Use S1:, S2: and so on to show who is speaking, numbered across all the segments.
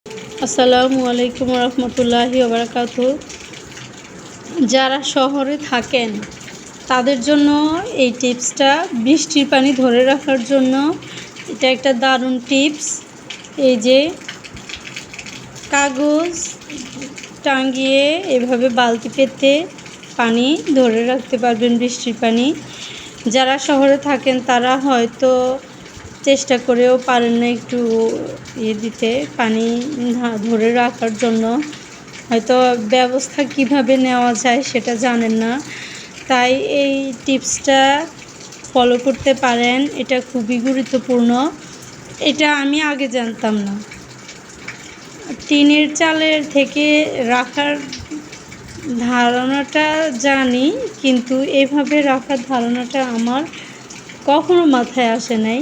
S1: আসসালামু আলাইকুম রহমতুল্লাহি ওবারাকাতু। যারা শহরে থাকেন তাদের জন্য এই টিপসটা বৃষ্টির পানি ধরে রাখার জন্য এটা একটা দারুণ টিপস। এই যে কাগজ টাঙিয়ে এভাবে বালতি পেতে পানি ধরে রাখতে পারবেন, বৃষ্টির পানি। যারা শহরে থাকেন তারা হয়তো চেষ্টা করেও পারেন না একটু দিতে পানি ধরে রাখার জন্য, হয়তো ব্যবস্থা কিভাবে নেওয়া যায় সেটা জানেন না। তাই এই টিপসটা ফলো করতে পারেন, এটা খুবই গুরুত্বপূর্ণ। এটা আমি আগে জানতাম না। টিনের চালের থেকে রাখার ধারণাটা জানি, কিন্তু এভাবে রাখার ধারণাটা আমার কখনো মাথায় আসে নাই।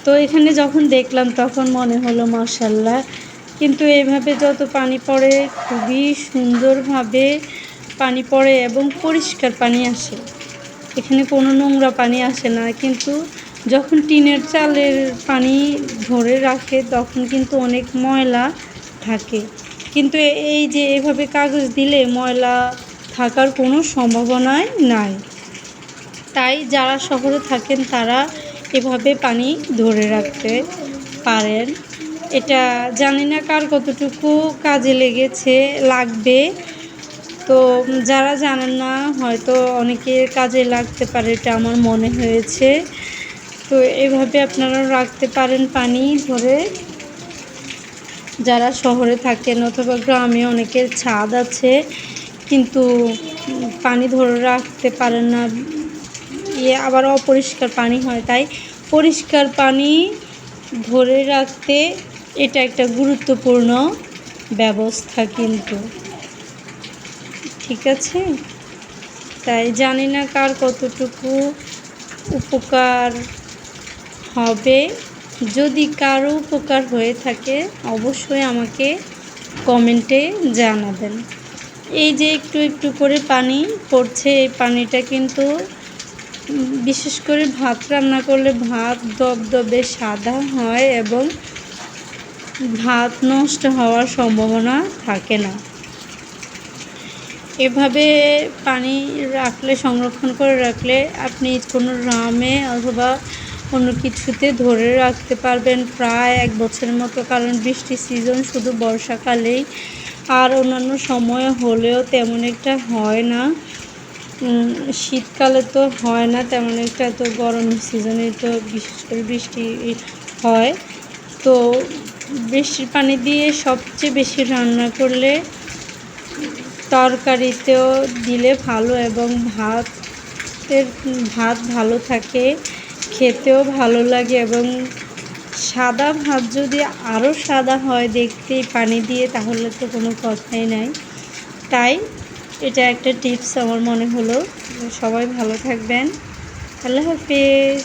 S1: তো এখানে যখন দেখলাম তখন মনে হলো মাশাআল্লাহ। কিন্তু এইভাবে যত পানি পড়ে খুবই সুন্দরভাবে পানি পড়ে এবং পরিষ্কার পানি আসে, এখানে কোনো নোংরা পানি আসে না। কিন্তু যখন টিনের চালের পানি ধরে রাখে তখন কিন্তু অনেক ময়লা থাকে, কিন্তু এই যে এভাবে কাগজ দিলে ময়লা থাকার কোনো সম্ভাবনাই নাই। তাই যারা শহরে থাকেন তারা এভাবে পানি ধরে রাখতে পারেন। এটা জানি না কার কতটুকু কাজে লাগবে। তো যারা জানেন না হয়তো অনেকের কাজে লাগতে পারে, এটা আমার মনে হয়েছে। তো এভাবে আপনারা রাখতে পারেন পানি ধরে। যারা শহরে থাকেন অথবা গ্রামে অনেকের ছাদ আছে কিন্তু পানি ধরে রাখতে পারেন না, আবার অপরিষ্কার পানি হয়। তাই পরিষ্কার পানি ধরে রাখতে এটা একটা গুরুত্বপূর্ণ ব্যবস্থা কিন্তু, ঠিক আছে? তাই জানি না কার কতটুকু উপকার হবে। যদি কারো উপকার হয়ে থাকে অবশ্যই আমাকে কমেন্টে জানাবেন। এই যে একটু একটু করে পানি পড়ছে, এই পানিটা কিন্তু বিশেষ করে ভাত রান্না করলে ভাত দবদবে সাদা হয় এবং ভাত নষ্ট হওয়ার সম্ভাবনা থাকে না। এভাবে পানি রাখলে, সংরক্ষণ করে রাখলে আপনি কোনো ড্রামে অথবা অন্য কিছুতে ধরে রাখতে পারবেন প্রায় 1 বছরের মতো। কারণ বৃষ্টির সিজন শুধু বর্ষাকালেই, আর অন্যান্য সময় হলেও তেমন একটা হয় না। শীতকালে তো হয় না তেমন একটা, তো গরমের সিজনে তো বিশেষ করে বৃষ্টি হয়। তো বৃষ্টির পানি দিয়ে সবচেয়ে বেশি রান্না করলে তরকারিতেও দিলে ভালো এবং ভাত ভালো থাকে, খেতেও ভালো লাগে। এবং সাদা ভাত যদি আরও সাদা হয় দেখতে পানি দিয়ে, তাহলে তো কোনো কথাই নাই। তাই এটা একটা টিপস আমার মনে হলো। সবাই ভালো থাকবেন। আল্লাহ হাফেজ।